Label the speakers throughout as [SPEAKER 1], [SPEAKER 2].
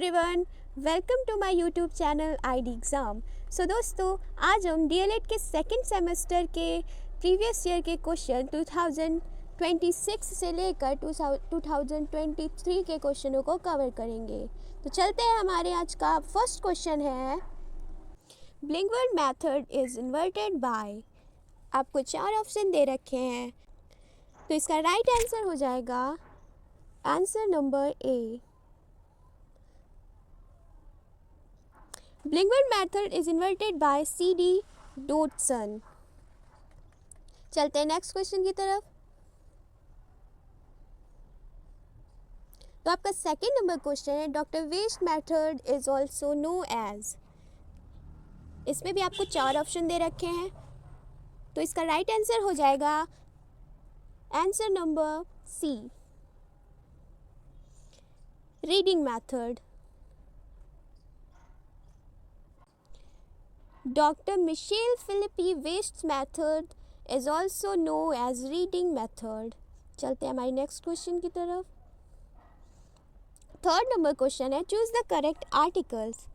[SPEAKER 1] Everyone, welcome to my YouTube channel ID exam. So दोस्तों, आज हम डीएलएड के सेकंड सेमेस्टर के प्रीवियस ईयर के क्वेश्चन 2026 से लेकर 2023 के क्वेश्चनों को कवर करेंगे। तो चलते हैं, हमारे आज का फर्स्ट क्वेश्चन है बिलिंगुअल मेथड इज़ इन्वर्टेड बाय। आपको 4 ऑप्शन दे रखे हैं, तो इसका राइट आंसर हो जाएगा answer number A. Bilingual method is inverted by C.D. Dodson. चलते हैं नेक्स्ट क्वेश्चन की तरफ। तो आपका सेकंड नंबर क्वेश्चन है doctor West method is also known as. इसमें भी आपको 4 ऑप्शन दे रखे हैं, तो इसका राइट आंसर हो जाएगा answer number C, reading method. Dr. Michelle Philippi West's method is also known as reading method। चलते हैं हमारी नेक्स्ट क्वेश्चन की तरफ। थर्ड नंबर क्वेश्चन है चूज द करेक्ट आर्टिकल्स।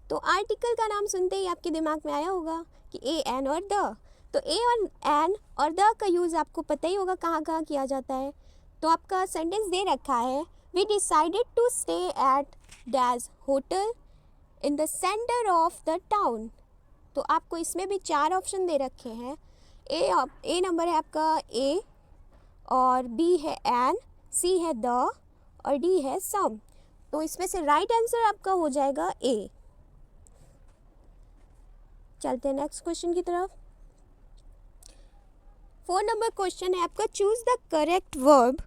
[SPEAKER 1] तो आर्टिकल का नाम सुनते ही आपके दिमाग में आया होगा कि ए, एन और द। तो ए और एन और द का यूज़ आपको पता ही होगा कहाँ कहाँ किया जाता है। तो आपका सेंटेंस दे रखा है we decided to stay at dash hotel in the centre of the town. तो आपको इसमें भी 4 ऑप्शन दे रखे हैं। ए नंबर है आपका ए, और बी है एन, सी है द और डी है सम। तो इसमें से राइट आंसर आपका हो जाएगा ए। चलते हैं नेक्स्ट क्वेश्चन की तरफ। 4 नंबर क्वेश्चन है आपका choose the correct verb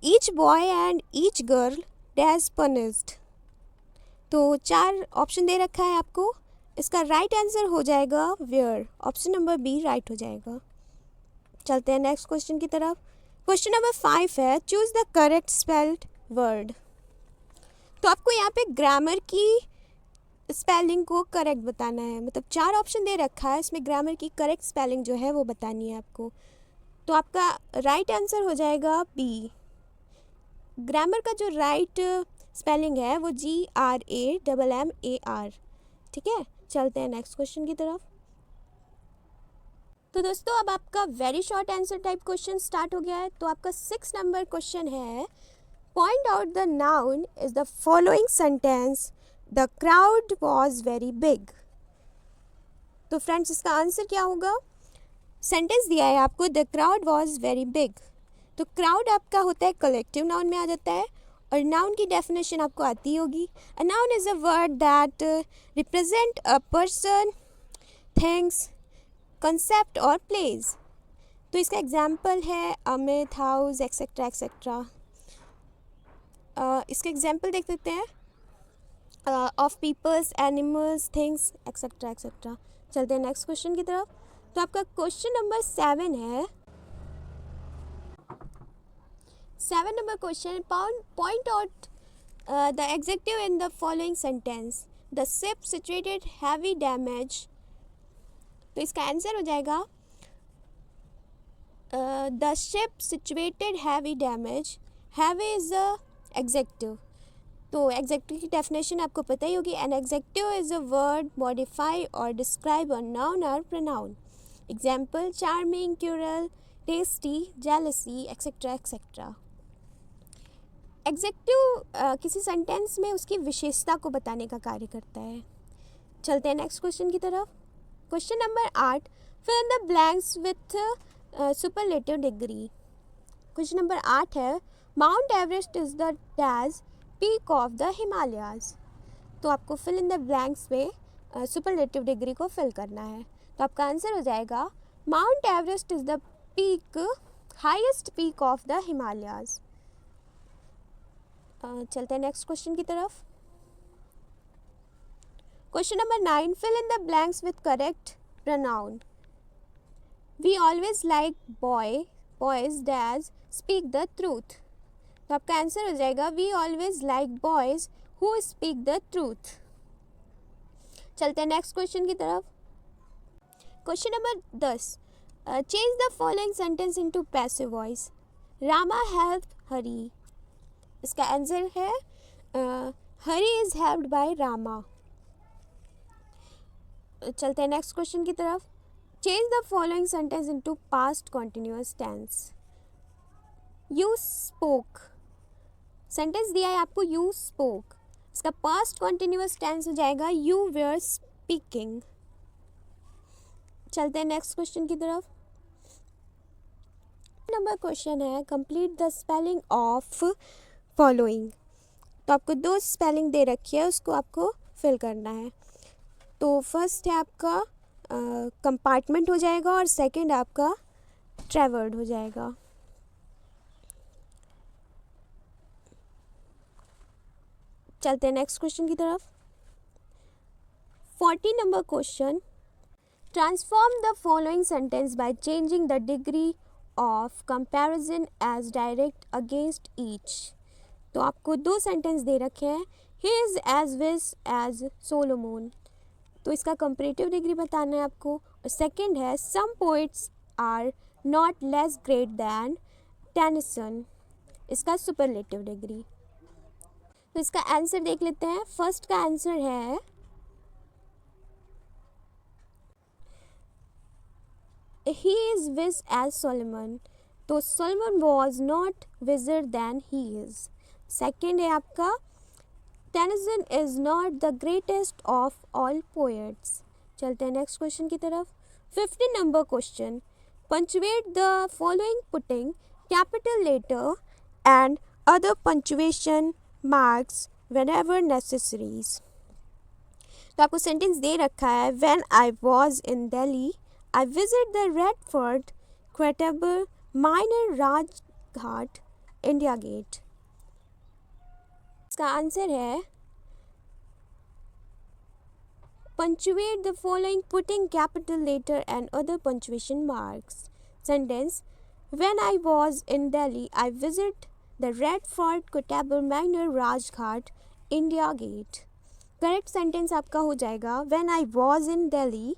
[SPEAKER 1] each boy and each girl dash punished. तो 4 ऑप्शन दे रखा है आपको, इसका राइट आंसर हो जाएगा where. Option number B right हो जाएगा। चलते हैं नेक्स्ट क्वेश्चन की तरफ। क्वेश्चन नंबर 5 है choose the correct spelled word. तो आपको यहाँ पे ग्रामर की स्पेलिंग को करेक्ट बताना है, मतलब 4 ऑप्शन दे रखा है, इसमें ग्रामर की करेक्ट स्पेलिंग जो है वो बतानी है आपको। तो आपका राइट आंसर हो जाएगा बी। ग्रामर का जो राइट स्पेलिंग है वो GRAMMAR। ठीक है, चलते हैं नेक्स्ट क्वेश्चन की तरफ। तो दोस्तों, अब आपका very short answer type question start हो गया है। तो आपका 6 नंबर क्वेश्चन है point out the noun is the following sentence the crowd was very big. तो फ्रेंड्स, इसका आंसर क्या होगा? सेंटेंस दिया है आपको the crowd was very big. तो क्राउड आपका होता है कलेक्टिव नाउन में आ जाता है, और नाउन की डेफिनेशन आपको आती होगी। A noun is a word that represent a person, things, concept or place. तो इसका एग्जाम्पल है अमित, हाउस, एक्सेट्रा एक्सेट्रा। इसका एग्जाम्पल देख सकते हैं of peoples, animals, things, etcetera etcetera. चलते हैं नेक्स्ट क्वेश्चन की तरफ। तो आपका क्वेश्चन नंबर 7 है। 7 number question point out the adjective in the following sentence the ship situated heavy damage। तो इसका आंसर हो जाएगा the ship situated heavy damage। heavy is the adjective। तो adjective की definition आपको पता ही होगी। an adjective is a word modify or describe a noun or pronoun। example charming, cruel, tasty, jealousy, etc etc। Executive किसी sentence में उसकी विशेषता को बताने का कार्य करता है। चलते हैं नेक्स्ट क्वेश्चन की तरफ। Question number 8 fill in the blanks with superlative degree. Question number 8 है Mount Everest is the dash peak of the Himalayas. तो आपको फिल इन द ब्लैंक्स में सुपरलेटिव डिग्री को फिल करना है। तो आपका आंसर हो जाएगा Mount Everest is the peak, highest peak of the Himalayas. चलते हैं नेक्स्ट क्वेश्चन की तरफ। Question number 9 fill in the blanks with correct pronoun. We always like boys dash speak the truth. तो आपका आंसर हो जाएगा we always like boys who speak the truth. चलते हैं नेक्स्ट क्वेश्चन की तरफ। Question number 10 change the following sentence into passive voice. Rama help Hari. इसका answer है Hari is helped by Rama. चलते हैं नेक्स्ट क्वेश्चन की तरफ। Change the following sentence into past continuous tense. You spoke, sentence दिया है आपको यू स्पोक, इसका पास्ट कॉन्टिन्यूअस टेंस हो जाएगा यू वेयर स्पीकिंग। चलते हैं नेक्स्ट क्वेश्चन की तरफ। नंबर क्वेश्चन है complete the spelling of following. तो आपको 2 स्पेलिंग दे रखी है, उसको आपको फिल करना है। तो फर्स्ट है आपका कंपार्टमेंट हो जाएगा और सेकंड आपका ट्रैवर्ड हो जाएगा। चलते हैं नेक्स्ट क्वेश्चन की तरफ। 40 number question, transform the following sentence by changing the degree of comparison as direct against each. तो आपको 2 सेंटेंस दे रखे हैं, he is as wise as Solomon, तो इसका कंपैरेटिव डिग्री बताना है आपको। और सेकंड है some poets are not less great than Tennyson, इसका सुपरलेटिव डिग्री। तो इसका आंसर देख लेते हैं। फर्स्ट का आंसर है he is wise as Solomon, तो Solomon was not wiser than he is। Second है आपका Tennyson is not the greatest of all poets। चलते हैं नेक्स्ट क्वेश्चन की तरफ। 50 number question, punctuate the following putting capital letter and other punctuation marks whenever necessaries। तो आपको sentence दे रखा है when I was in Delhi I visit the Red Fort, Quetable, Minor Rajghat, India Gate। इसका answer है punctuate the following putting capital letter and other punctuation marks। Sentence when I was in Delhi I visit the Red Fort, Quetable, Minor Rajghat, India Gate। Correct sentence आपका हो जाएगा when I was in Delhi,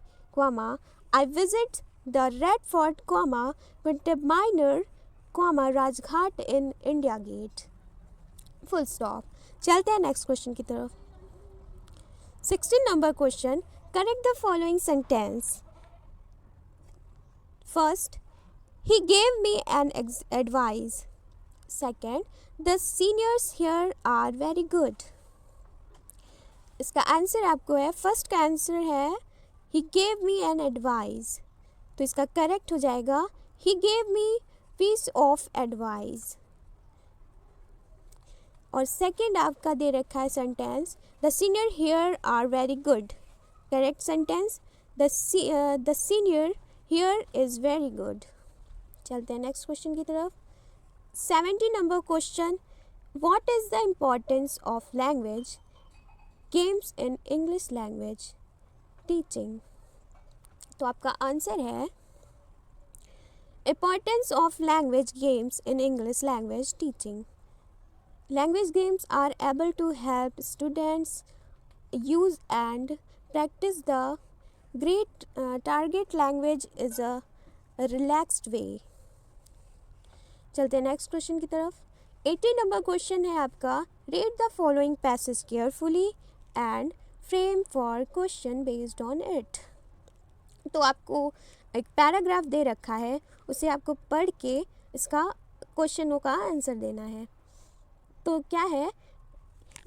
[SPEAKER 1] I visit the Red Fort, Quetable Minor, Rajghat in India Gate, full stop। चलते हैं next question की तरफ। 16 number question, correct the following sentence. First, he gave me an advice। Second, the seniors here are very good। इसका answer आपको है, first का answer है he gave me an advice, तो इसका करेक्ट हो जाएगा he gave me piece of advice। और सेकंड आपका दे रखा है sentence the senior here are very good। Correct sentence the senior here is very good। चलते हैं नेक्स्ट क्वेश्चन की तरफ। 70 number question, what is the importance of language games in English language teaching. तो आपका answer है importance of language games in English language teaching. Language games are able to help students use and practise the great target language is a relaxed way. चलते हैं next question की तरफ। 80 number question है आपका, read the following passage carefully and frame for question based on it. तो आपको एक paragraph दे रखा है, उसे आपको पढ़ के इसका क्वेश्चनों का आंसर देना है। तो क्या है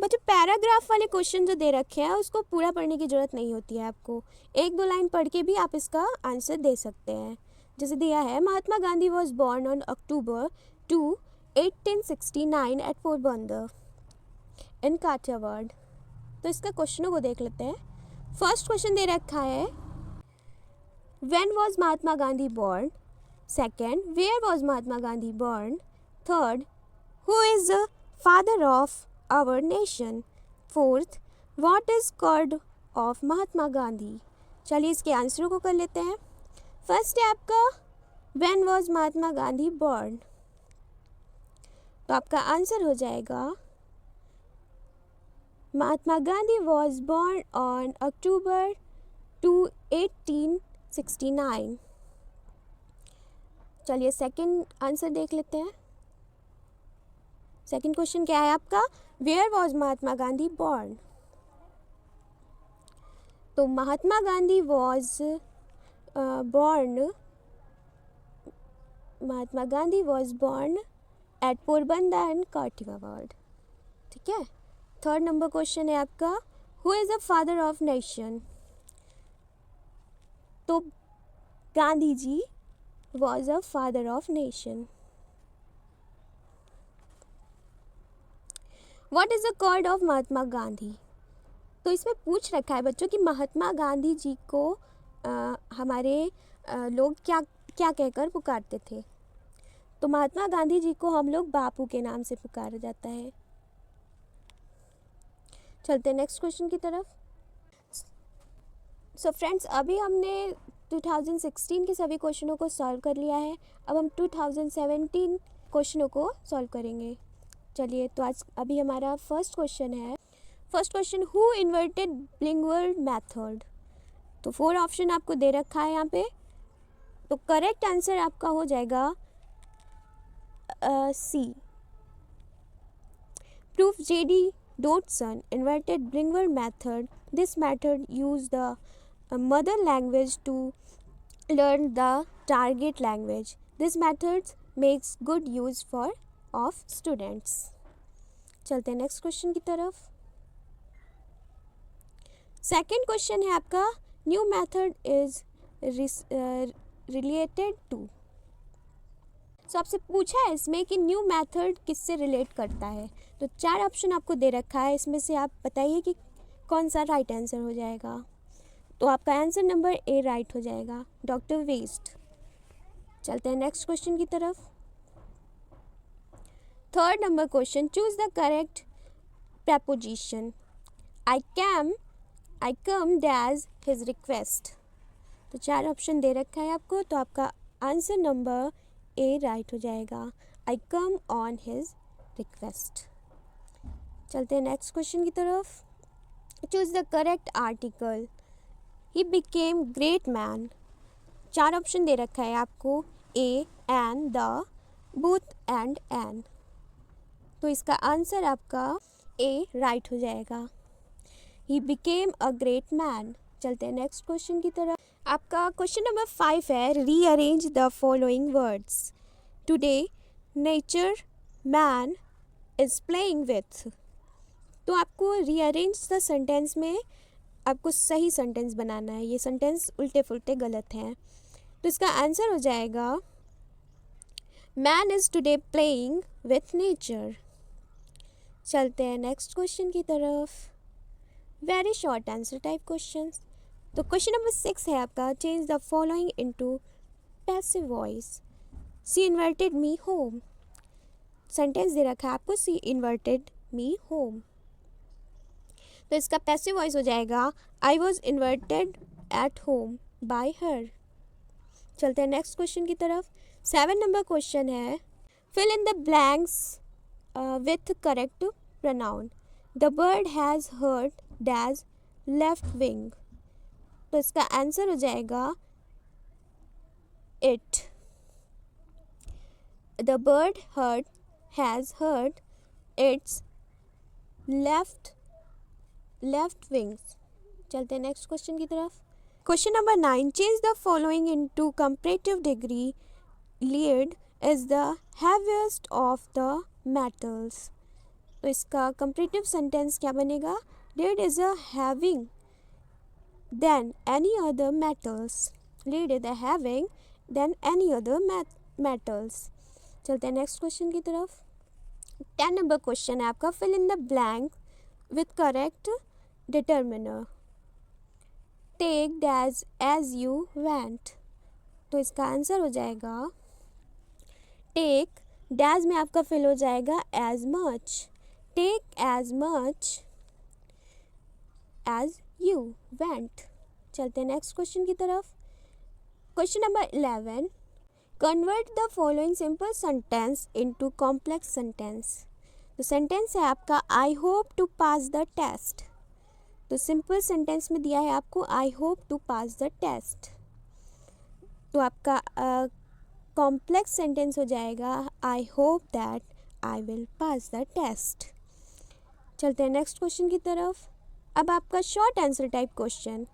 [SPEAKER 1] बच्चों, पैराग्राफ वाले क्वेश्चन जो दे रखे हैं उसको पूरा पढ़ने की ज़रूरत नहीं होती है, आपको 1-2 लाइन पढ़ के भी आप इसका आंसर दे सकते हैं। जैसे दिया है, Mahatma Gandhi was born on October 2, 1869 at Porbandar in Kathiawar. तो इसका क्वेश्चनों को देख लेते हैं। फर्स्ट क्वेश्चन दे रखा है when was Mahatma Gandhi born? Second, where was Mahatma Gandhi born? Third, who is the father of our nation? Fourth, what is called of Mahatma Gandhi? चलिए इसके आंसरों को कर लेते हैं। फर्स्ट है आपका when was Mahatma Gandhi born? तो आपका आंसर हो जाएगा Mahatma Gandhi was born on October 2, 1869। चलिए सेकंड आंसर देख लेते हैं। सेकंड क्वेश्चन क्या है आपका, where was Mahatma Gandhi born. तो Mahatma Gandhi was born at Porbandar and Kathiawar. ठीक है। थर्ड नंबर क्वेश्चन है आपका, who is the father of nation. तो Gandhi ji was a father of nation. What is the called of Mahatma Gandhi. तो इसमें पूछ रखा है बच्चों कि महात्मा गांधी जी को हमारे लोग क्या क्या कहकर पुकारते थे। तो महात्मा गांधी जी को हम लोग बापू के नाम से पुकारा जाता है। चलते हैं नेक्स्ट क्वेश्चन की तरफ। सो फ्रेंड्स, अभी हमने 2016 के सभी क्वेश्चनों को सॉल्व कर लिया है। अब हम 2017 क्वेश्चनों को सॉल्व करेंगे। चलिए, तो आज अभी हमारा फर्स्ट क्वेश्चन है। First question, who invented bilingual method. तो 4 ऑप्शन आपको दे रखा है यहाँ पे। तो करेक्ट आंसर आपका हो जाएगा C. Prof J.D. Dodson invented bilingual method. This method used the mother language to learn the target language. This method makes good use of students. चलते हैं नेक्स्ट क्वेश्चन की तरफ। सेकेंड क्वेश्चन है आपका, new method is related to. So आपसे पूछा है इसमें कि न्यू मेथड किससे रिलेट करता है। तो 4 ऑप्शन आपको दे रखा है, इसमें से आप बताइए कि कौन सा राइट आंसर हो जाएगा। तो आपका आंसर नंबर ए राइट हो जाएगा, डॉक्टर वेस्ट। चलते हैं नेक्स्ट क्वेश्चन की तरफ। Third number question, choose the correct preposition. I come dash his request. तो 4 ऑप्शन दे रखा है आपको, तो आपका आंसर नंबर ए राइट हो जाएगा, I come on his request. चलते हैं नेक्स्ट क्वेश्चन की तरफ। Choose the correct article, he became great man. 4 option दे रखा है आपको, a, an, the, both and an. तो इसका आंसर आपका ए राइट हो जाएगा, he became a great man. चलते हैं नेक्स्ट क्वेश्चन की तरफ। आपका क्वेश्चन नंबर 5 है, rearrange the following words. Today nature man is playing with. तो आपको रीअरेंज द सेंटेंस में आपको सही सेंटेंस बनाना है। ये सेंटेंस उल्टे फुल्टे गलत हैं। तो इसका आंसर हो जाएगा, man is today playing with nature. चलते हैं नेक्स्ट क्वेश्चन की तरफ। Very short answer type question. तो क्वेश्चन नंबर 6 है आपका, change the following into passive voice. She invited me home. Sentence दे रखा है आपको, सी इन्वर्टेड मी होम। तो इसका पैसिव वॉइस हो जाएगा, I was invited at home by her. चलते हैं नेक्स्ट क्वेश्चन की तरफ। 7 नंबर क्वेश्चन है, fill in the blanks with correct pronoun. The bird has hurt dash left wing. तो इसका आंसर हो जाएगा it. The bird has hurt its left wings. चलते हैं नेक्स्ट क्वेश्चन की तरफ। Question number 9, change the following into comparative degree. Lead is the heaviest of the metals. तो इसका कंपैरेटिव सेंटेंस क्या बनेगा, lead is a having than any other metals. Lead is a having than any other metals. चलते हैं next question की तरफ। 10 number question है आपका, fill in the blank with correct determiner. Take dash as you went. तो इसका answer हो जाएगा, टेक डैश में आपका फिल हो जाएगा as much. Take as much as you want. चलते हैं नेक्स्ट क्वेश्चन की तरफ। Question number 11, convert the following simple sentence into complex sentence. तो सेंटेंस है आपका, I hope to pass the test. तो सिंपल सेंटेंस में दिया है आपको, I hope to pass the test. तो आपका कॉम्प्लेक्स सेंटेंस हो जाएगा, I hope that I will pass the test. चलते हैं नेक्स्ट क्वेश्चन की तरफ। अब आपका short answer type question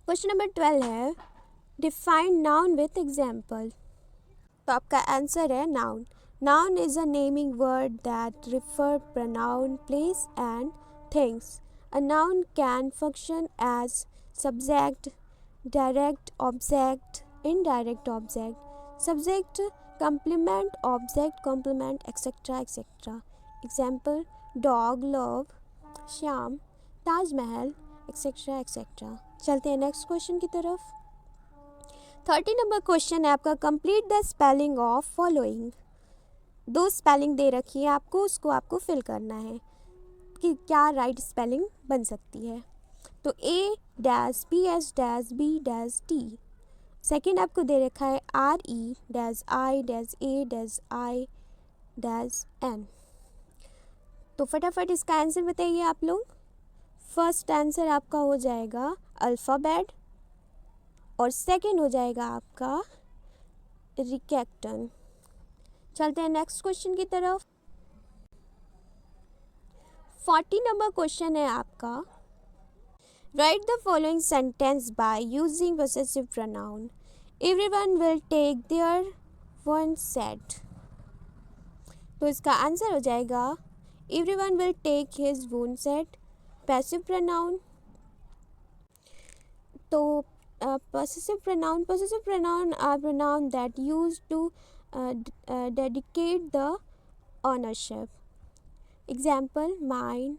[SPEAKER 1] number 12 है, डिफाइन नाउन विथ एग्जाम्पल। तो आपका आंसर है noun. Noun is a naming word that refer pronoun, place and things. A noun can function as subject, direct object, indirect object, subject, complement, object, complement, etc. etc. Example: dog, love, Shyam, Taj Mahal, etc. etc. चलते हैं next question की तरफ। 30 number question है आपका, complete the spelling of following. दो spelling दे रखी है आपको, उसको आपको फिल करना है कि क्या राइट स्पेलिंग बन सकती है। तो A-BS-B-D। सेकंड आपको दे रखा है RE-I-A-I-N। तो फटाफट इसका आंसर बताइए आप लोग। फर्स्ट आंसर आपका हो जाएगा अल्फ़ाबेट और सेकंड हो जाएगा आपका रिकेक्टन। चलते हैं नेक्स्ट क्वेश्चन की तरफ। 40 नंबर क्वेश्चन है आपका, write the following sentence by using possessive pronoun. Everyone will take their own seat. तो इसका आंसर हो जाएगा everyone will take his own seat, passive pronoun. तो possessive pronoun are pronoun that used to dedicate the ownership. Example: mine,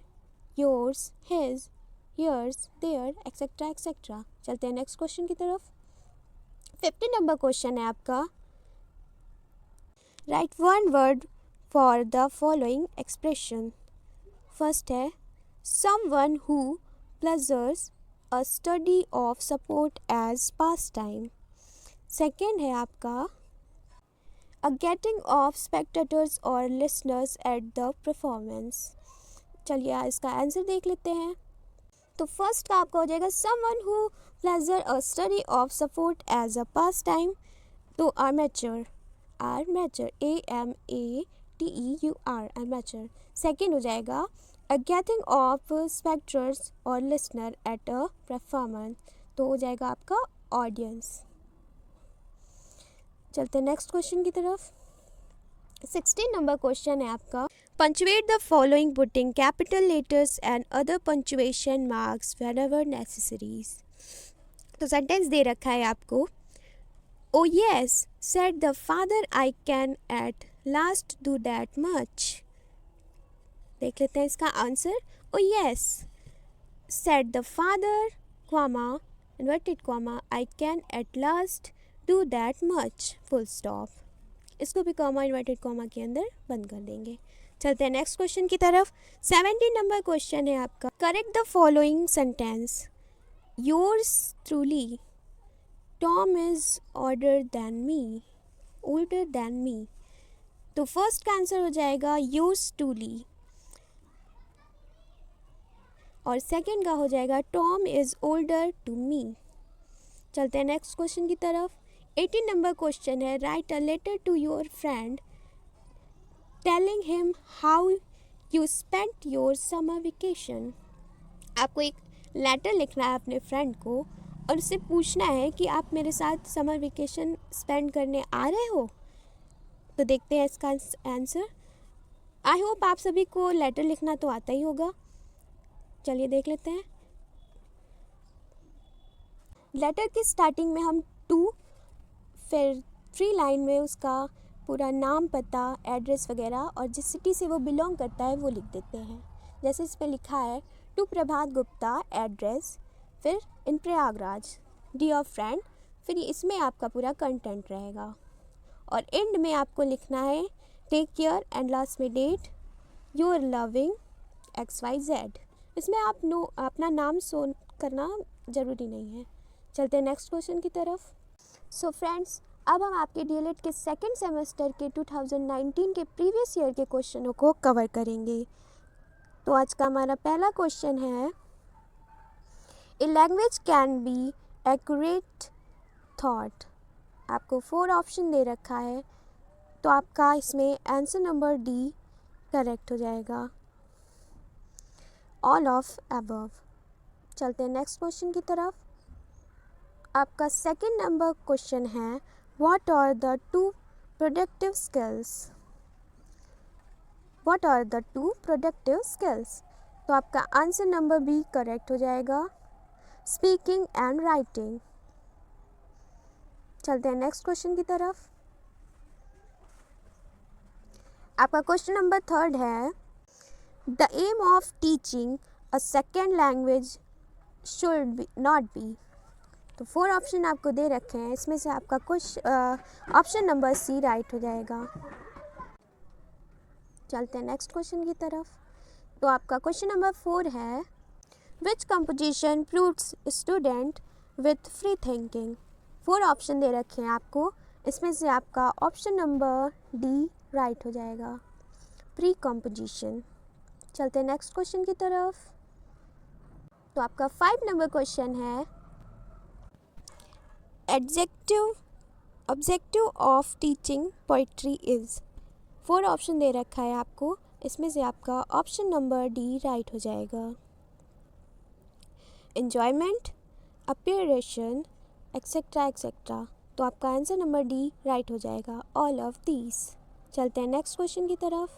[SPEAKER 1] yours, his, yours, their, etc. etc. चलते हैं next question की तरफ। 50 number question है आपका, write one word for the following expression. First है someone who pleasures a study of sport as pastime. Second है आपका a getting of spectators or listeners at the performance. चलिए इसका आंसर देख लेते हैं। तो फर्स्ट का आपका हो जाएगा someone who pleasure a study of sport as a pastime। तो amateur amateur। सेकेंड हो जाएगा a getting of spectators or listener at a performance। तो हो जाएगा आपका ऑडियंस। चलते हैं नेक्स्ट क्वेश्चन की तरफ। 16 नंबर क्वेश्चन है आपका, punctuate the following putting capital letters and other punctuation marks whenever necessaries. तो सेंटेंस दे रखा है आपको, ओ yes said the father I can at last do that much. देख लेते हैं इसका answer. O yes said the father comma inverted comma I can at last do that much full stop. इसको भी कॉमा इन्वर्टेड कॉमा के अंदर बंद कर देंगे। चलते हैं नेक्स्ट क्वेश्चन की तरफ। 17 नंबर क्वेश्चन है आपका, correct the following sentence. Yours truly Tom is older than me। तो फर्स्ट का आंसर हो जाएगा योर्स ट्रूली और सेकंड का हो जाएगा Tom is older to me. चलते हैं नेक्स्ट क्वेश्चन की तरफ। 18 नंबर क्वेश्चन है, write a letter to your friend telling him how you spent your summer vacation. आपको एक लेटर लिखना है अपने फ्रेंड को और उससे पूछना है कि आप मेरे साथ समर वेकेशन स्पेंड करने आ रहे हो। तो देखते हैं इसका आंसर। आई होप आप सभी को लेटर लिखना तो आता ही होगा। चलिए देख लेते हैं। लेटर की स्टार्टिंग में हम टू, फिर 3 लाइन में उसका पूरा नाम, पता, एड्रेस वगैरह और जिस सिटी से वो बिलोंग करता है वो लिख देते हैं। जैसे इस पर लिखा है टू प्रभात गुप्ता, एड्रेस, फिर इन प्रयागराज, डियर फ्रेंड, फिर इसमें आपका पूरा कंटेंट रहेगा और एंड में आपको लिखना है टेक केयर एंड लास्ट में डेट, योर लविंग XYZ। इसमें आप अपना नाम शो करना ज़रूरी नहीं है। चलते हैं नेक्स्ट क्वेश्चन की तरफ। सो फ्रेंड्स, अब हम आपके DLED के सेकेंड सेमेस्टर के 2019 के प्रीवियस ईयर के क्वेश्चनों को कवर करेंगे। तो आज का हमारा पहला क्वेश्चन है, a language can be accurate thought. आपको 4 ऑप्शन दे रखा है, तो आपका इसमें आंसर नंबर डी करेक्ट हो जाएगा, ऑल ऑफ अबव। चलते हैं नेक्स्ट क्वेश्चन की तरफ। आपका सेकंड नंबर क्वेश्चन है, what are the two productive skills? What are the two productive skills? तो आपका आंसर नंबर बी करेक्ट हो जाएगा, स्पीकिंग एंड राइटिंग। चलते हैं नेक्स्ट क्वेश्चन की तरफ। आपका क्वेश्चन नंबर थर्ड है, the aim of teaching a second language should be not be. तो 4 ऑप्शन आपको दे रखे हैं, इसमें से आपका ऑप्शन नंबर सी राइट हो जाएगा। चलते हैं नेक्स्ट क्वेश्चन की तरफ। तो आपका क्वेश्चन नंबर 4 है, which composition proves student with free thinking? 4 option दे रखे हैं आपको, इसमें से आपका ऑप्शन नंबर डी राइट हो जाएगा, प्री कंपोजिशन। चलते हैं नेक्स्ट क्वेश्चन की तरफ। तो आपका 5 नंबर क्वेश्चन है, objective of teaching poetry is. 4 option दे रखा है आपको, इसमें से आपका ऑप्शन नंबर डी राइट हो जाएगा, एन्जॉयमेंट, अपीयरेशन, एक्सेट्रा एक्सेट्रा। तो आपका आंसर नंबर डी राइट हो जाएगा, ऑल ऑफ दीज। चलते हैं नेक्स्ट क्वेश्चन की तरफ।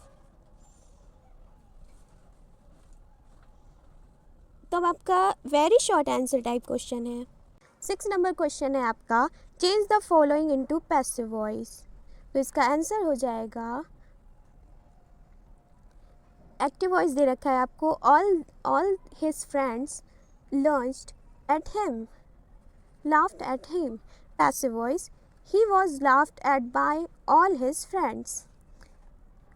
[SPEAKER 1] तो अब आपका very short answer type question है। 6 नंबर क्वेश्चन है आपका, change the following into passive voice. तो इसका आंसर हो जाएगा, एक्टिव वॉइस दे रखा है आपको, all his friends laughed at him, laughed at him. Passive voice, he was laughed at by all his friends.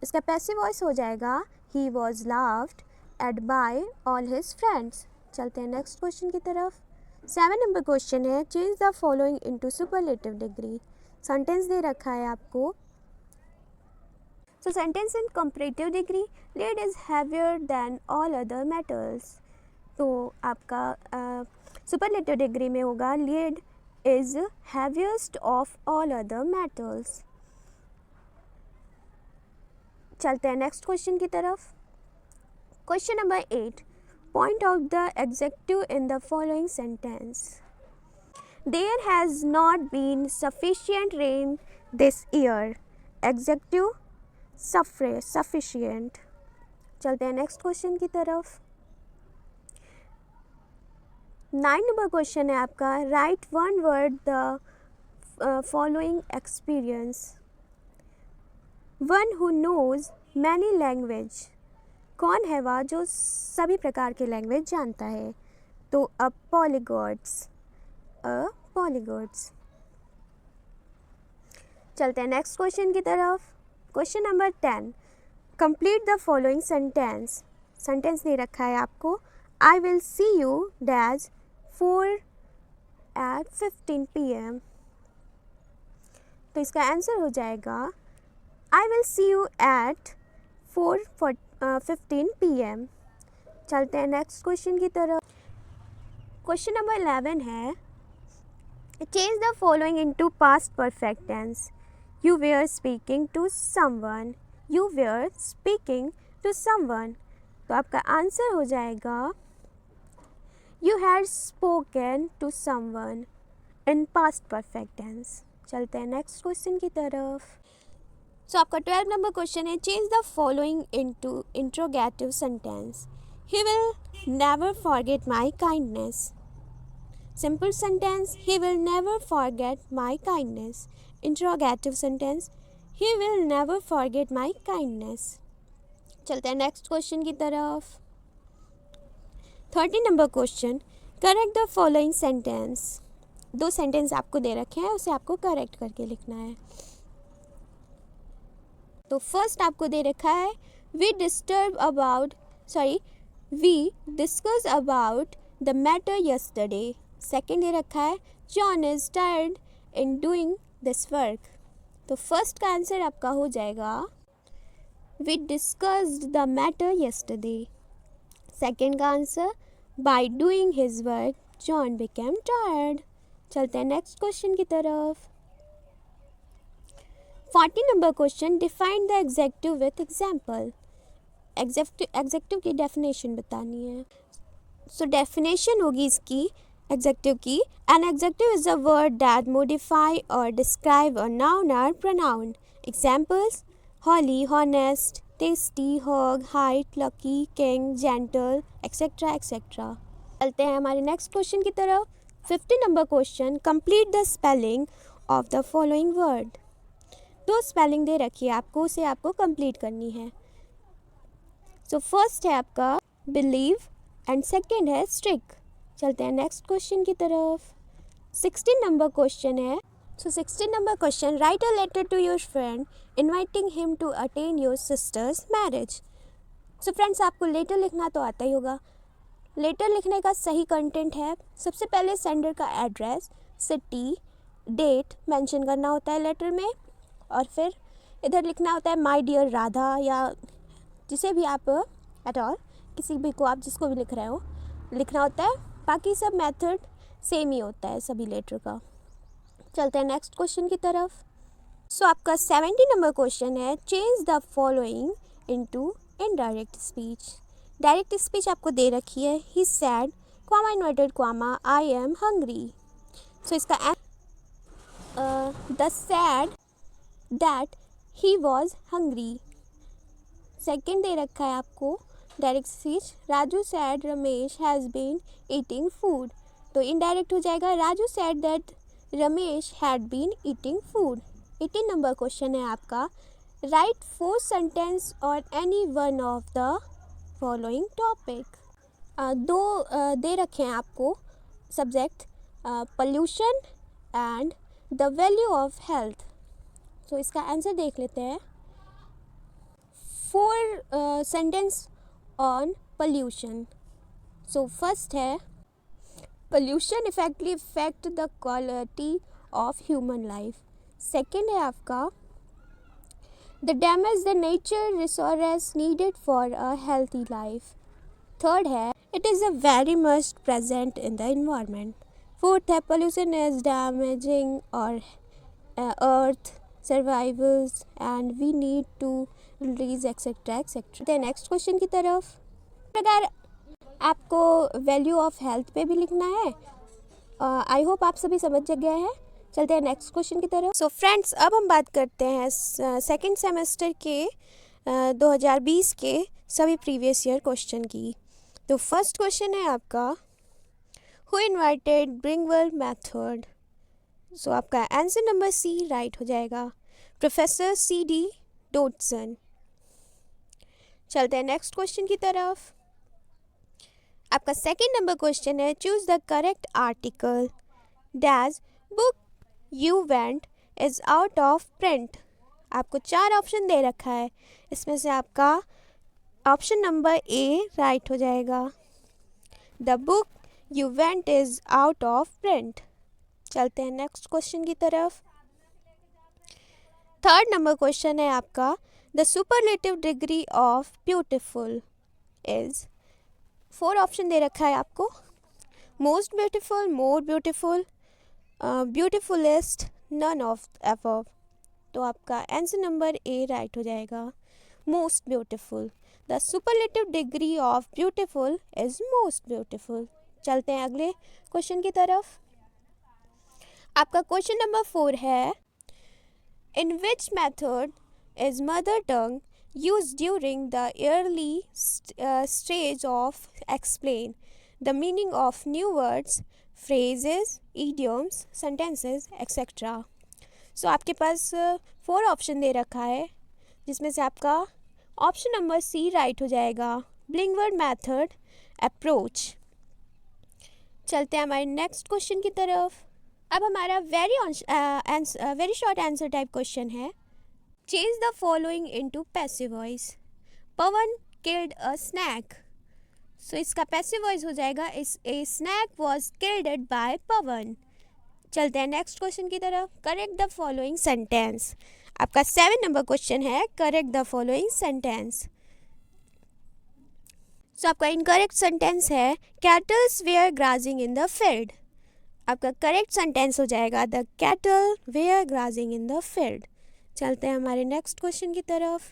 [SPEAKER 1] इसका पैसिव वॉइस हो जाएगा, he was laughed at by all his friends. चलते हैं next question की तरफ। 7 number question है, change the following into superlative degree. Sentence दे रखा है आपको। So sentence in comparative degree, lead is heavier than all other metals. तो आपका सुपरलेटिव डिग्री में होगा, lead is heaviest of all other metals. चलते हैं नेक्स्ट क्वेश्चन की तरफ। Question number 8, point out the adjective in the following sentence. There has not been sufficient rain this year. Adjective sufficient. चलते हैं next question की तरफ। 9 number question है आपका, write one word the following experience. One who knows many language. कौन है वह जो सभी प्रकार के लैंग्वेज जानता है? तो अ पॉलीगॉट्स। चलते हैं नेक्स्ट क्वेश्चन की तरफ। Question number 10, complete the following sentence. Sentence दे रखा है आपको, I will see you dash 4 at 15 PM। तो इसका आंसर हो जाएगा, I will see you at 4:15 PM। चलते हैं नेक्स्ट क्वेश्चन की तरफ। क्वेश्चन नंबर 11 है, change the following into past perfect tense. You were speaking to someone. You were speaking to someone. तो आपका आंसर हो जाएगा, You had spoken to someone in past perfect tense. चलते हैं next question की तरफ। So आपका 12 नंबर क्वेश्चन है, change the following into interrogative sentence. He will never forget my kindness. Simple sentence, he will never forget my kindness. Interrogative sentence, he will never forget my kindness. चलते हैं next question की तरफ। 13 number question, correct the following sentence. 2 sentence आपको दे रखे हैं, उसे आपको correct करके लिखना है। तो फर्स्ट आपको दे रखा है, we discuss about the matter yesterday. Second दे रखा है, John is tired in doing this work. तो फर्स्ट का आंसर आपका हो जाएगा, we discussed the matter yesterday. Second का answer, by doing his work John became tired. चलते हैं नेक्स्ट क्वेश्चन की तरफ। 40 number question, define the adjective with example. Adjective की डेफिनेशन बतानी है। सो डेफिनेशन होगी इसकी एग्जेक्टिव की, an adjective is a word that modify or describe a noun or pronoun. Examples, holy, honest, tasty, hog, height, lucky, king, gentle, etcetera etcetera. चलते हैं हमारे next question की तरफ। 50 number question, complete the spelling of the following word. दो spelling दे रखी है आपको, उसे आपको कंप्लीट करनी है। सो फर्स्ट है आपका बिलीव एंड सेकंड है स्ट्रिक। चलते हैं नेक्स्ट क्वेश्चन की तरफ। 16 नंबर क्वेश्चन है। So 16 number question, write a letter to your friend inviting him to attend your sister's marriage. So friends, आपको लेटर लिखना तो आता ही होगा। लेटर लिखने का सही कंटेंट है, सबसे पहले सेंडर का एड्रेस, सिटी, डेट मेंशन करना होता है लेटर में, और फिर इधर लिखना होता है माय डियर राधा, या जिसे भी आप एट ऑल, किसी भी को आप जिसको भी लिख रहे हो लिखना होता है। बाकी सब मेथड सेम ही होता है सभी लेटर का। चलते हैं नेक्स्ट क्वेश्चन की तरफ। सो आपका 70 नंबर क्वेश्चन है, change the following into indirect speech. Direct speech आपको दे रखी है, he said, comma inverted comma, I am hungry. So इसका the said that he was hungry. Second दे रखा है आपको direct speech, Raju said Ramesh has been eating food. तो इनडायरेक्ट हो जाएगा, Raju said that Ramesh had been eating food. 18 number question है आपका, write 4 sentence on any one of the following topic. दो दे रखे हैं आपको subject, pollution and the value of health. तो इसका आंसर देख लेते हैं। 4 sentence on pollution. So first है, pollution effectively affect the quality of human life. Second है आपका, the damage the nature resource needed for a healthy life. Third है, it is a very much present in the environment. Fourth है, pollution is damaging our earth survivals and we need to release etcetera etcetera. Next question की तरफ। अगर आपको value of health पे भी लिखना है, आई होप आप सभी समझ गए हैं। चलते हैं नेक्स्ट क्वेश्चन की तरफ। सो फ्रेंड्स, अब हम बात करते हैं सेकंड सेमेस्टर के 2020 के सभी प्रीवियस ईयर क्वेश्चन की। तो फर्स्ट क्वेश्चन है आपका, हु इन्वाइटेड ब्रिंगवर्ल्ड मेथड। सो आपका आंसर नंबर सी राइट हो जाएगा, प्रोफेसर C.D. डोटसन। चलते हैं नेक्स्ट क्वेश्चन की तरफ। आपका सेकंड नंबर क्वेश्चन है, choose the correct article, dash book you went is out of print. आपको 4 ऑप्शन दे रखा है, इसमें से आपका ऑप्शन नंबर ए राइट हो जाएगा, the book you went is out of print. चलते हैं नेक्स्ट क्वेश्चन की तरफ। थर्ड नंबर क्वेश्चन है आपका, the superlative degree of beautiful is. 4 option दे रखा है आपको, most beautiful, more beautiful, beautifulest, none of above. तो आपका आंसर नंबर ए राइट हो जाएगा, most beautiful. The superlative degree of beautiful is most beautiful. चलते हैं अगले क्वेश्चन की तरफ। आपका क्वेश्चन नंबर 4 है, in which method is mother tongue used during the early stage of explain the meaning of new words, phrases, idioms, sentences, etc. So आपके पास 4 option दे रखा है, जिसमें से आपका ऑप्शन नंबर सी राइट हो जाएगा, ब्लिंगवर्ड मेथड अप्रोच। चलते हैं हमारे नेक्स्ट क्वेश्चन की तरफ। अब हमारा very short answer type question है, change the following into passive voice. Pawan killed a snake. So इसका passive voice हो जाएगा, a snake was killed by Pawan. चलते हैं नेक्स्ट क्वेश्चन की तरफ। Correct the following sentence. आपका 7 नंबर क्वेश्चन है, correct the following sentence. So आपका इनकरेक्ट सेंटेंस है, cattles were grazing in the field. आपका करेक्ट सेंटेंस हो जाएगा, the cattle were grazing in the field. चलते हैं हमारे नेक्स्ट क्वेश्चन की तरफ।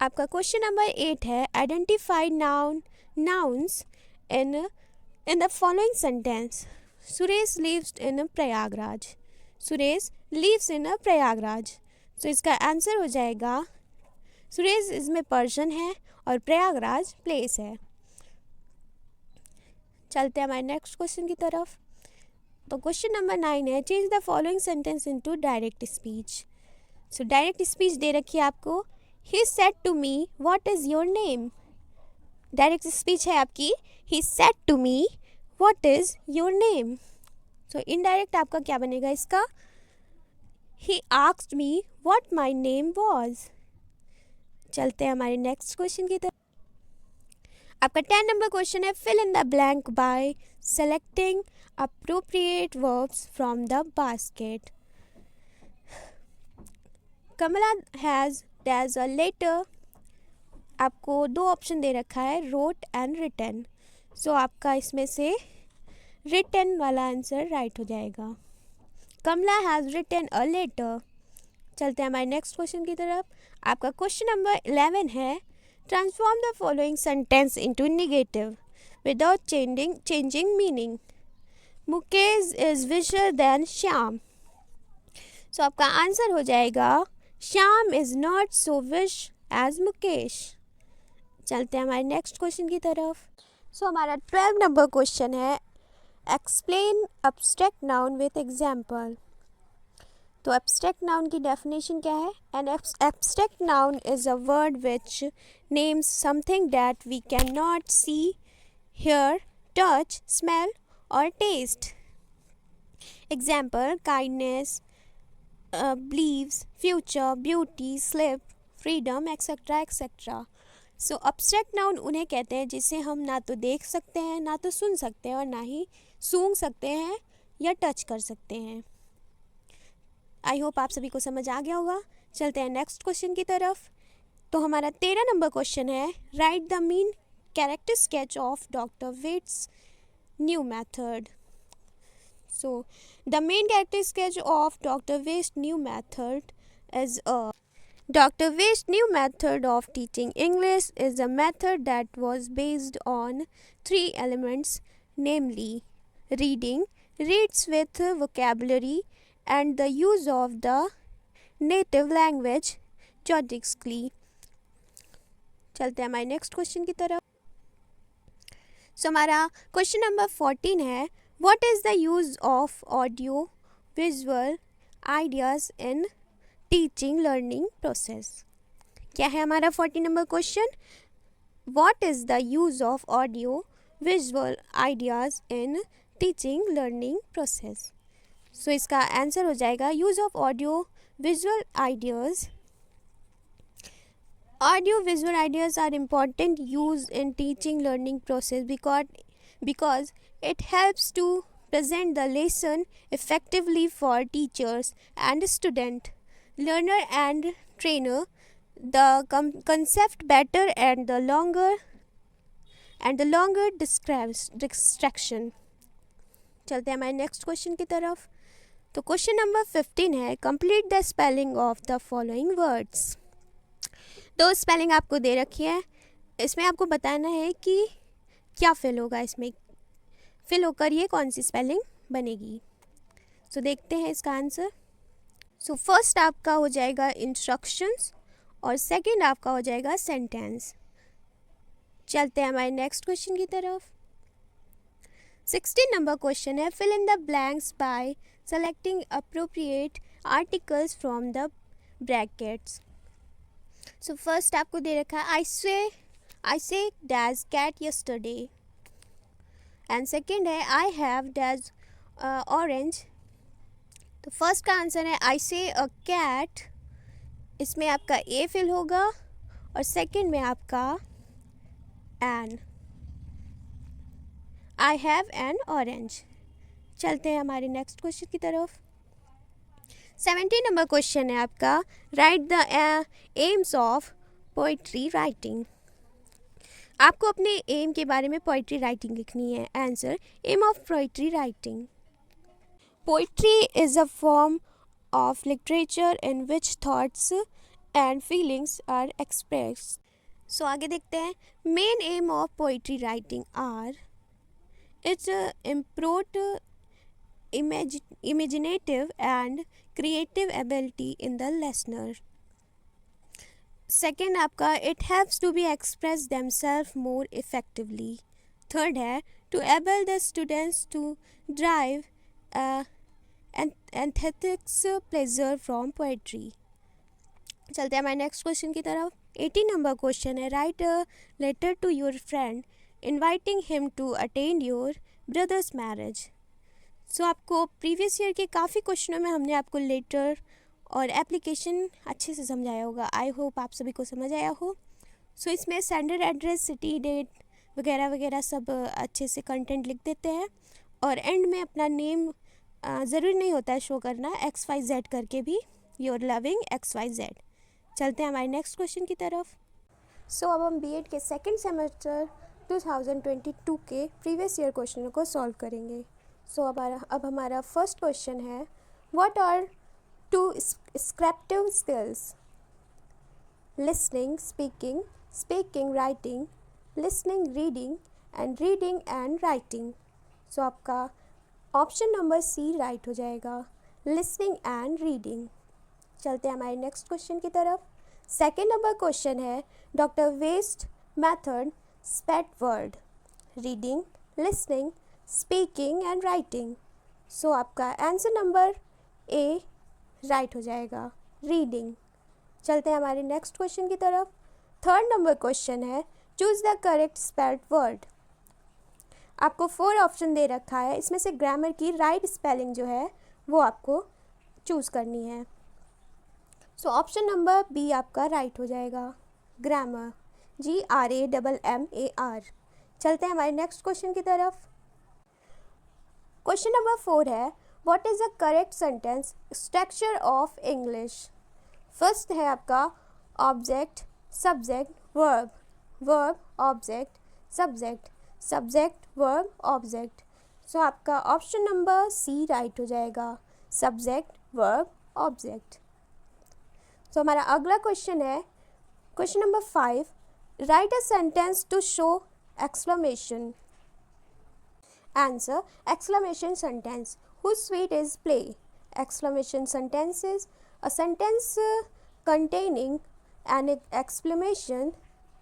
[SPEAKER 1] आपका क्वेश्चन नंबर 8 है, identify nouns in the following sentence. Suresh lives in Prayagraj. Suresh lives in Prayagraj. तो इसका आंसर हो जाएगा, सुरेश इसमें पर्सन है और प्रयागराज प्लेस है। चलते हैं हमारे नेक्स्ट क्वेश्चन की तरफ। तो क्वेश्चन नंबर 9 है, change the following sentence into direct speech. So direct speech दे रखी है आपको, he said to me what is your name. Direct speech है आपकी, he said to me what is your name. So indirect आपका क्या बनेगा इसका, he asked me what my name was. चलते हैं हमारे नेक्स्ट क्वेश्चन की तरफ। आपका 10 नंबर क्वेश्चन है, fill in the blank by selecting appropriate verbs from the basket. Kamala has a letter। आपको दो ऑप्शन दे रखा है, wrote and written। सो आपका इसमें से written वाला आंसर राइट हो जाएगा। कमला has written a letter। चलते हैं हमारे नेक्स्ट क्वेश्चन की तरफ। आपका क्वेश्चन नंबर 11 है, transform the following sentence into negative without changing meaning. Mukesh is wiser than Shyam. So आपका आंसर हो जाएगा, Shyam is not so wise as Mukesh. चलते हैं हमारे नेक्स्ट क्वेश्चन की तरफ। सो हमारा 12 नंबर क्वेश्चन है, explain abstract noun with example. तो एब्स्ट्रैक्ट नाउन की डेफिनेशन क्या है, an abstract noun is a word which names something that we can not see, hear, touch, smell or taste. Example, kindness, beliefs, future, beauty, sleep, freedom, etc. etc. So abstract noun उन्हें कहते हैं जिसे हम ना तो देख सकते हैं, ना तो सुन सकते हैं और ना ही सूंघ सकते हैं या टच कर सकते हैं। आई होप आप सभी को समझ आ गया होगा। चलते हैं नेक्स्ट क्वेश्चन की तरफ। तो हमारा 13 नंबर क्वेश्चन है, write the main character sketch of doctor West's new method. So the main character sketch of Dr. Waite's new method is Dr. Waite's new method of teaching English is a method that was based on 3 elements, namely reading, reads with vocabulary, and the use of the native language judiciously. चलते हैं हमारे next question की तरफ। So हमारा question number 14 है, what is the use of audio visual ideas in teaching learning process. क्या है हमारा 14 number question, what is the use of audio visual ideas in teaching learning process. So इसका answer हो जाएगा, use of audio visual ideas. Audio visual ideas are important used in teaching learning process because it helps to present the lesson effectively for teachers and student, learner and trainer the concept better and the longer distraction. चलते हैं हमारे next question की तरफ। तो question number 15 है, complete the spelling of the following words. दो spelling आपको दे रखी है, इसमें आपको बताना है कि क्या फिल होगा, इसमें फिल होकर ये कौन सी स्पेलिंग बनेगी। सो देखते हैं इसका आंसर। सो फर्स्ट आपका हो जाएगा इंस्ट्रक्शंस और सेकंड आपका हो जाएगा सेंटेंस। चलते हैं हमारे नेक्स्ट क्वेश्चन की तरफ। 16 नंबर क्वेश्चन है, fill in the blanks by selecting appropriate articles from the brackets. So first आपको दे रखा है, I say dash cat yesterday, and second है आई हैव डैज ऑरेंज। तो फर्स्ट का आंसर है आई से अ कैट, इसमें आपका ए फिल होगा और सेकेंड में आपका an, I have an orange. चलते हैं हमारे नेक्स्ट क्वेश्चन की तरफ। 17 नंबर क्वेश्चन है आपका, write the AIIMS of poetry writing. आपको अपने एम के बारे में पोइट्री राइटिंग लिखनी है। Answer, aim of poetry writing, poetry is a form of literature in which thoughts and feelings are expressed. So आगे देखते हैं. Main aim of poetry writing are its improved imaginative and creative ability in the listener. Second आपका it helps to be express themselves more effectively. Third है to able the students to derive aesthetics pleasure from poetry. चलते हैं हमारे next question की तरफ. 18 number question है. Write a letter to your friend inviting him to attend your brother's marriage. So आपको previous year के काफ़ी क्वेश्चनों में हमने आपको लेटर और एप्लीकेशन अच्छे से समझाया होगा. आई होप आप सभी को समझ आया हो. सो इसमें सेंडर एड्रेस, सिटी, डेट वगैरह वगैरह सब अच्छे से कंटेंट लिख देते हैं और एंड में अपना नेम ज़रूरी नहीं होता है शो करना, XYZ करके भी, योर लविंग XYZ. चलते हैं हमारे नेक्स्ट क्वेश्चन की तरफ. सो अब हम बीएड के सेकंड सेमेस्टर 2022 के प्रीवियस ईयर क्वेश्चनों को सॉल्व करेंगे. सो अब हमारा फर्स्ट क्वेश्चन है. What are 2 descriptive skills? Listening, speaking, speaking, writing, listening, reading and writing. So आपका ऑप्शन नंबर सी राइट हो जाएगा, लिसनिंग एंड रीडिंग. चलते हैं हमारे नेक्स्ट क्वेश्चन की तरफ. सेकेंड नंबर क्वेश्चन है. Doctor West method spate word, reading, listening, speaking and writing. So आपका आंसर नंबर ए राइट हो जाएगा, रीडिंग. चलते हैं हमारे नेक्स्ट क्वेश्चन की तरफ. थर्ड नंबर क्वेश्चन है. Choose the correct spelled word. आपको 4 ऑप्शन दे रखा है, इसमें से ग्रामर की राइट स्पेलिंग जो है वो आपको चूज़ करनी है. सो ऑप्शन नंबर बी आपका राइट हो जाएगा, ग्रामर, GRAMMAR. चलते हैं हमारे नेक्स्ट क्वेश्चन की तरफ. क्वेश्चन नंबर 4 है. What is the correct sentence structure of English? First है आपका object, subject, verb, verb, object, subject, subject, verb, object. So आपका ऑप्शन नंबर सी राइट हो जाएगा, सब्जेक्ट, वर्ब, ऑब्जेक्ट. सो हमारा अगला क्वेश्चन है. Question number 5. Write a sentence to show exclamation. Answer exclamation sentence. Whose sweet is play. Exclamation sentences, a sentence containing an exclamation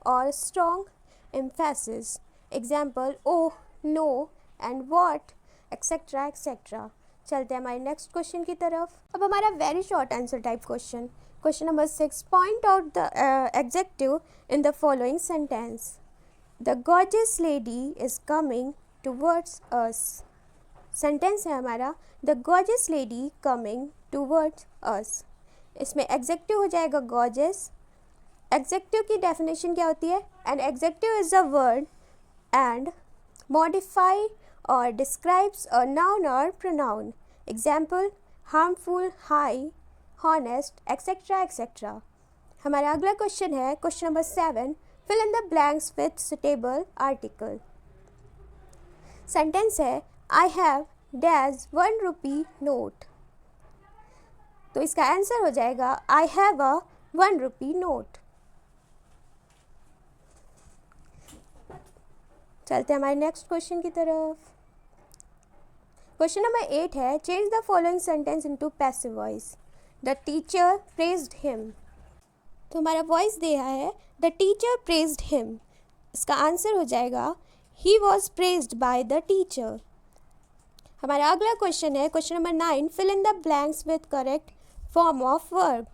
[SPEAKER 1] or strong emphasis. Example, oh, no and what, etc. etc. चलते हैं हमारे next question की तरफ. अब हमारा very short answer type question. Question number 6. Point out the adjective in the following sentence. The gorgeous lady is coming towards us. Sentence है हमारा the gorgeous lady coming towards us. इसमें executive हो जाएगा gorgeous. Executive की definition क्या होती है? An adjective is a word and modify or describes a noun or pronoun. Example, harmful, high, honest, etcetera etcetera. हमारा अगला क्वेश्चन है question number 7. Fill in the blanks with suitable article. Sentence है I have dash 1 rupee note. तो इसका answer हो जाएगा I have a 1 rupee note. चलते हैं हमारे नेक्स्ट क्वेश्चन की तरफ. क्वेश्चन नंबर 8 है. Change the following sentence into passive voice. The teacher praised him. तो हमारा वॉइस दिया है द टीचर प्रेज्ड हिम. इसका आंसर हो जाएगा he was praised by the teacher. हमारा अगला क्वेश्चन है question number 9. Fill in the blanks with correct form of verb.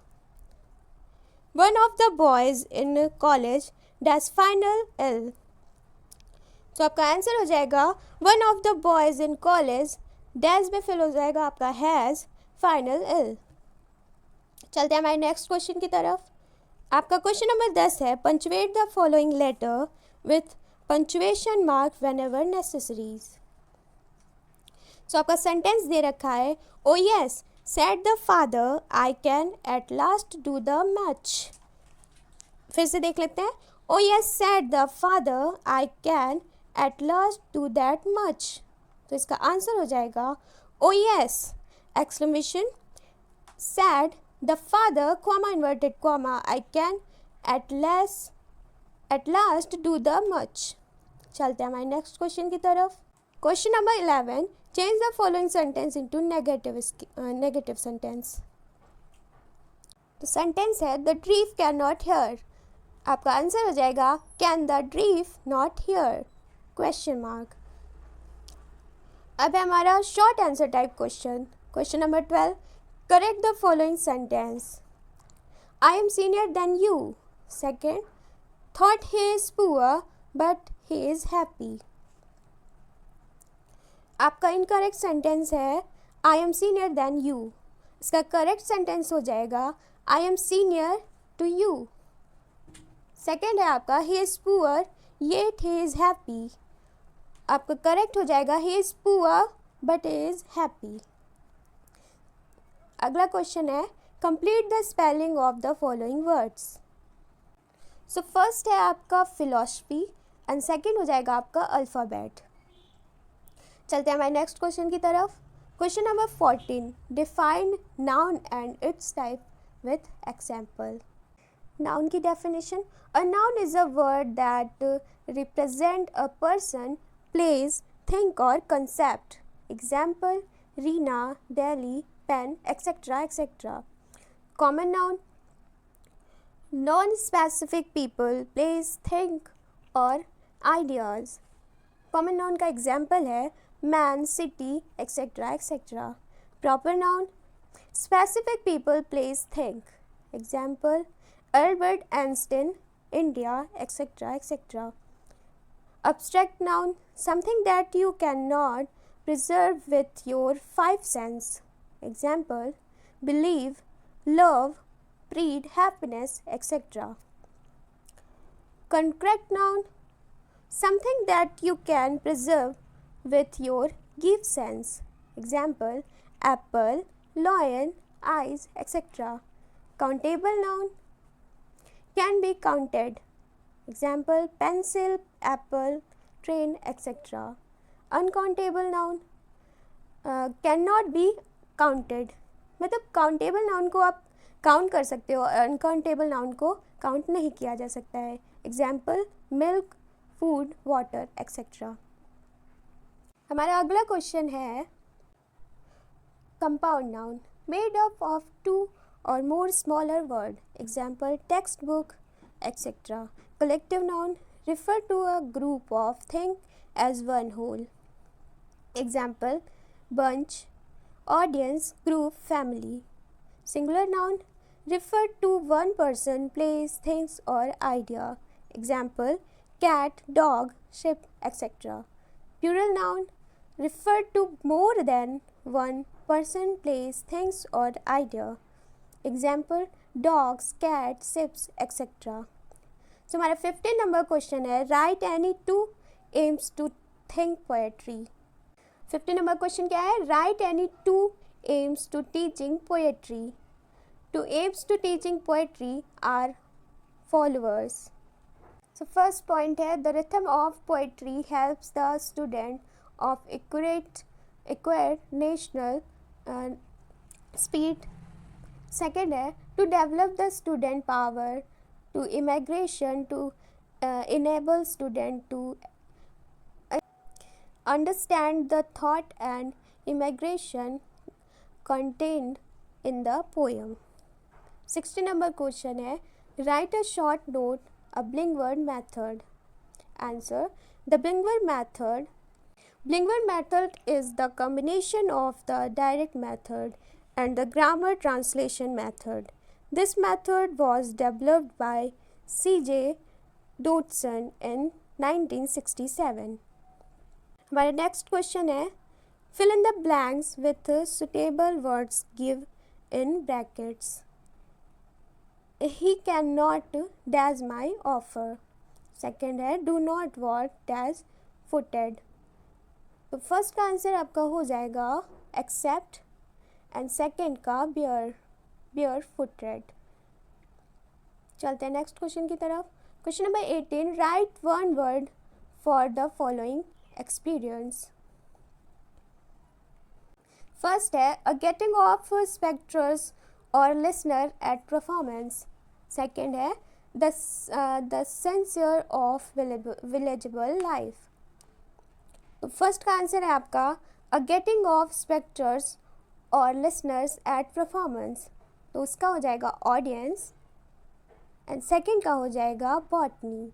[SPEAKER 1] One of the boys in college dash फाइनल ill. तो आपका answer हो जाएगा one of the boys in college dash में fill हो जाएगा आपका हैज़ फाइनल इल. चलते हैं हमारे नेक्स्ट क्वेश्चन की तरफ. आपका क्वेश्चन नंबर 10 है. Punctuate the following letter with punctuation mark whenever necessary. So आपका सेंटेंस दे रखा है oh yes said the father I can at last do the much. फिर से देख लेते हैं. Oh yes said the father I can at last do that much. तो इसका आंसर हो जाएगा oh yes exclamation said the father, comma inverted comma, I can at last do the much. चलते हैं हमारे नेक्स्ट क्वेश्चन की तरफ. Question number 11, change the following sentence into negative sentence. तो सेंटेंस है the deaf can not hear. आपका answer हो जाएगा can the deaf not hear question mark. अब है हमारा short answer type question. Question number 12, correct the following sentence. I am senior than you. Second, though he is poor but he is happy. आपका incorrect sentence है I am senior than you. इसका correct sentence हो जाएगा I am senior to you. Second है आपका he is poor yet he is happy. आपका correct हो जाएगा he is poor but is happy. अगला क्वेश्चन है complete the spelling of the following words. So first है आपका फिलॉसफी एंड सेकेंड हो जाएगा आपका अल्फ़ाबेट. चलते हैं हमारे नेक्स्ट क्वेश्चन की तरफ. Question number 14, define noun and its type with example. Noun की definition. A noun is a word that represent a person, place, thing or concept. Example Reena, Delhi, pen, etcetera etcetera. Common noun non specific people, place, thing or ideas. Common noun का example है man, city, etcetera etcetera. Proper noun specific people, place, thing. Example Albert Einstein, India, etcetera etcetera. Abstract noun something that you cannot preserve with your five senses. Example believe, love, breed, happiness, etc. Concrete noun something that you can preserve with your give sense. Example apple, lion, eyes, etc. Countable noun can be counted. Example pencil, apple, train, etc. Uncountable noun cannot be counted. मतलब countable noun को आप count कर सकते हो, uncountable noun को count नहीं किया जा सकता है. Example milk, food, water, etcetera. हमारा अगला क्वेश्चन है compound noun made up of two or more smaller word. Example text book, etcetera. Collective noun refer to a group of things as one whole. Example bunch, audience, group, family. Singular noun refer to one person, place, things or idea. Example cat, dog, ship, etc. Plural noun refer to more than one person, place, things or idea. Example dogs, cats, ships, etc. So हमारा 15 number question है write any two aims to think poetry. 15 number question क्या है write any two aims to teaching poetry. Two aims to teaching poetry are followers. So first point है the rhythm of poetry helps the student of acquire national speed. Second है to develop the student power to immigration to enable student to understand the thought and immigration contained in the poem. 60 number question है write a short note a Blingword method. Answer the Blingword method is the combination of the direct method and the grammar translation method. This method was developed by C.J. Dodson in 1967. हमारा next question है fill in the blanks with suitable words give in brackets. He cannot dash my offer. Second है do not walk dash footed. तो first का answer आपका हो जाएगा accept and second का bear footed. चलते हैं नेक्स्ट क्वेश्चन की तरफ. Question number 18 write one word for the following experience. First है a gathering of spectators or listener at performance. Second है the censor of villageable life. तो first का answer है आपका अ गेटिंग ऑफ स्पेक्टर्स और listeners eight performance, तो उसका हो जाएगा ऑडियंस, एंड सेकंड का हो जाएगा botany.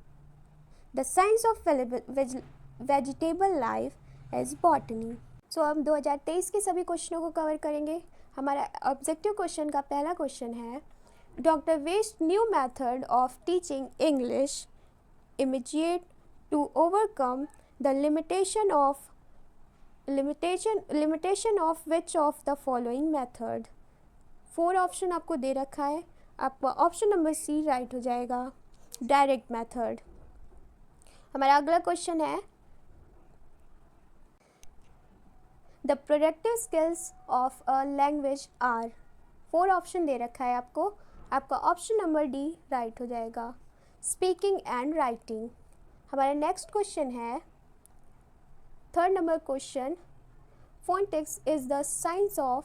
[SPEAKER 1] The science of vegetable life is botany. So हम 2023 के सभी क्वेश्चनों को कवर करेंगे. हमारा ऑब्जेक्टिव क्वेश्चन का पहला क्वेश्चन है doctor West new method of teaching English immediate to overcome the limitation of which of the following method. 4 option आपको दे रखा है, आपका ऑप्शन नंबर सी राइट हो जाएगा, डायरेक्ट मेथड. हमारा अगला क्वेश्चन है the productive skills of a language are. 4 option दे रखा है आपको, आपका ऑप्शन नंबर डी राइट हो जाएगा, स्पीकिंग एंड राइटिंग. हमारा नेक्स्ट क्वेश्चन है third number question phonetics is the science of.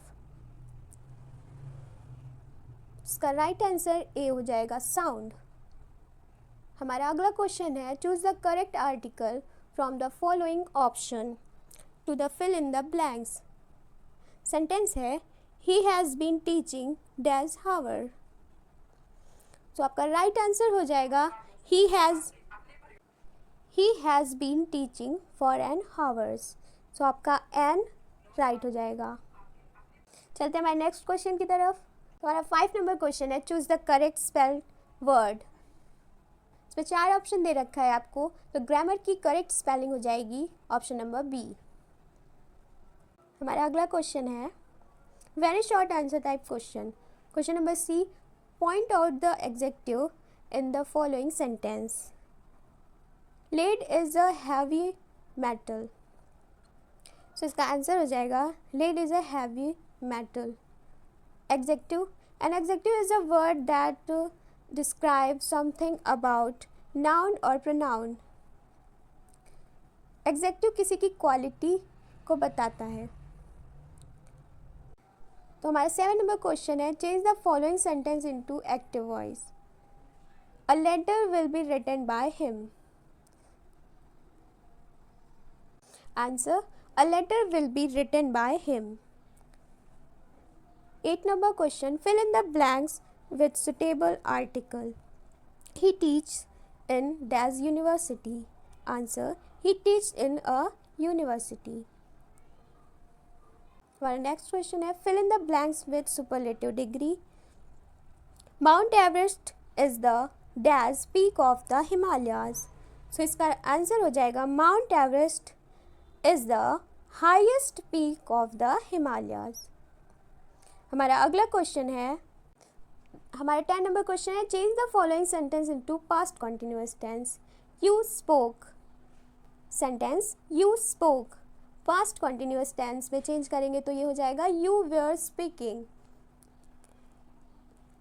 [SPEAKER 1] इसका राइट आंसर ए हो जाएगा साउंड. हमारा अगला क्वेश्चन है choose the correct article from the following option to the fill in the blanks. Sentence है he has been teaching dash hour. तो आपका right answer हो जाएगा he has been teaching for an hours. So आपका an right हो जाएगा. चलते हैं हमारे नेक्स्ट क्वेश्चन की तरफ. तो हमारा 5 नंबर क्वेश्चन है choose the correct spelled word. इसमें 4 ऑप्शन दे रखा है आपको, तो ग्रामर की करेक्ट स्पेलिंग हो जाएगी ऑप्शन नंबर बी. हमारा अगला क्वेश्चन है very short answer type question. Question number C point out the adjective in the following sentence. Lead is a heavy metal. So इसका आंसर हो जाएगा lead is a heavy metal. Adjective, an adjective is a word that describe something about noun or pronoun. Adjective किसी की quality को बताता है. तो हमारा 7 नंबर क्वेश्चन है change the following sentence into active voice. A letter will be written by him. Answer, a letter will be written by him. 8 number question, fill in the blanks with suitable article. He teaches in dash university. Answer, he teaches in a university. Our next question है fill in the blanks with superlative degree. Mount Everest is the dash peak of the Himalayas. So इसका answer हो जाएगा Mount Everest is the highest peak of the Himalayas. हमारा अगला question है हमारा 10 number question है change the following sentence into past continuous tense. You spoke. Sentence you spoke past continuous tense में change करेंगे तो ये हो जाएगा यू वेयर स्पीकिंग.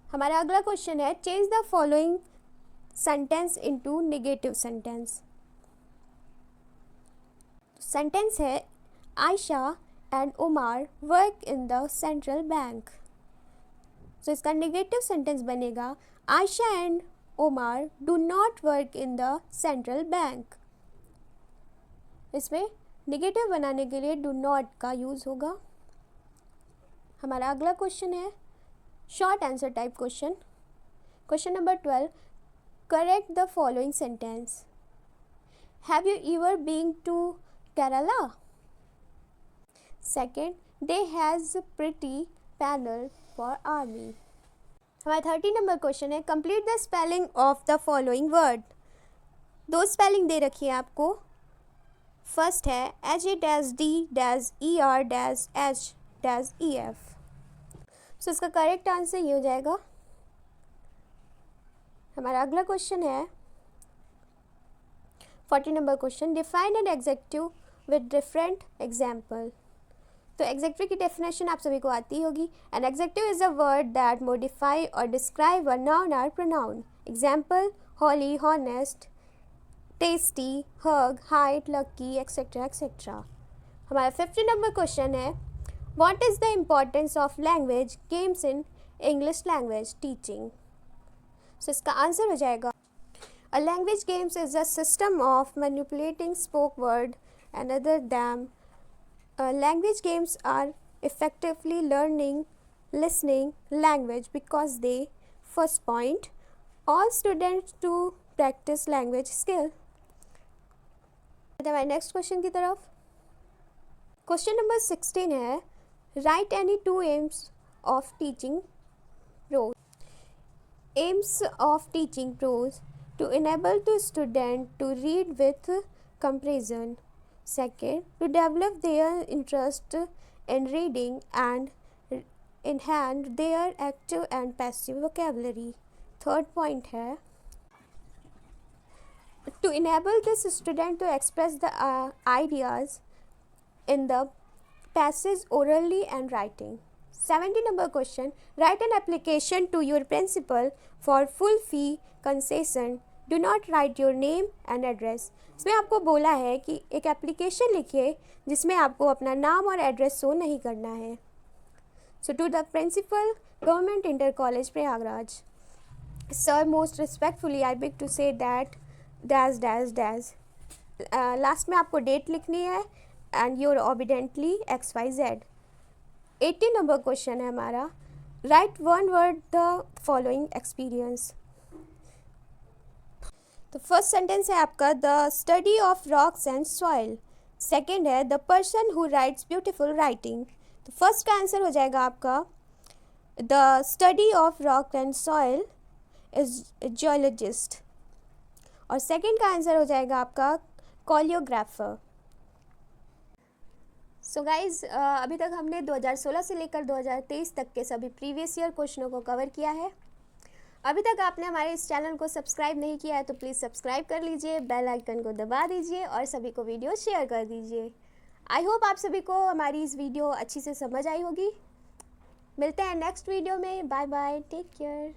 [SPEAKER 1] हमारा अगला क्वेश्चन है change the following sentence into negative sentence. Sentence है Ayesha and Umar work in the central bank. So इसका नेगेटिव सेंटेंस बनेगा Ayesha and Umar do not work in the central bank. इसमें नेगेटिव बनाने के लिए डू नॉट का यूज़ होगा. हमारा अगला क्वेश्चन है short answer type question. Question number 12 correct the following sentence. Have you ever been to Kerala? Second, they has pretty panel for army. हमारा 30 नंबर क्वेश्चन है complete the spelling of the following word. 2 spelling दे रखी है आपको. First है HADDER-EF. सो इसका correct answer ये हो जाएगा. हमारा अगला क्वेश्चन है 40 number question define an adjective with different example. तो एग्जेक्टिव की डेफिनेशन आप सभी को आती होगी. An adjective is a word that modify or describe a noun or pronoun. Example holy, honest, tasty, huge, white, lucky, etcetera etcetera. हमारा 50 number question है what is the importance of language games in English language teaching. So इसका answer हो जाएगा A language games is a system of manipulating spoke word and other than language games are effectively learning listening language because they first point all students to practice language skill. हमारे next question की तरफ। Question number 16 है write any two aims of teaching prose. Aims of teaching prose to enable the student to read with comprehension. Second, to develop their interest in reading and enhance their active and passive vocabulary. Third point है to enable this student to express the ideas in the passage orally and writing. 70 number question, write an application to your principal for full fee concession. Do not write your name and address. इसमें आपको बोला है कि एक application लिखिए जिसमें आपको अपना नाम और एड्रेस शो नहीं करना है। So to the principal, Government Inter College Prayagraj. Sir, most respectfully I beg to say that dash dash dash. Last में आपको डेट लिखनी है and your obediently XYZ. 80 number question है हमारा write one word the following experience. तो first sentence है आपका the study of rocks and soil. Second है the person who writes beautiful writing. तो फर्स्ट का आंसर हो जाएगा आपका the study of rock and soil is geologist और सेकेंड का आंसर हो जाएगा आपका कोरियोग्राफर। सो गाइज़ अभी तक हमने 2016 से लेकर 2023 तक के सभी प्रीवियस ईयर क्वेश्चनों को कवर किया है। अभी तक आपने हमारे इस चैनल को सब्सक्राइब नहीं किया है तो प्लीज़ सब्सक्राइब कर लीजिए, बेल आइकन को दबा दीजिए और सभी को वीडियो शेयर कर दीजिए। आई होप आप सभी को हमारी इस वीडियो अच्छी से समझ आई होगी। मिलते हैं नेक्स्ट वीडियो में। Bye bye, take care.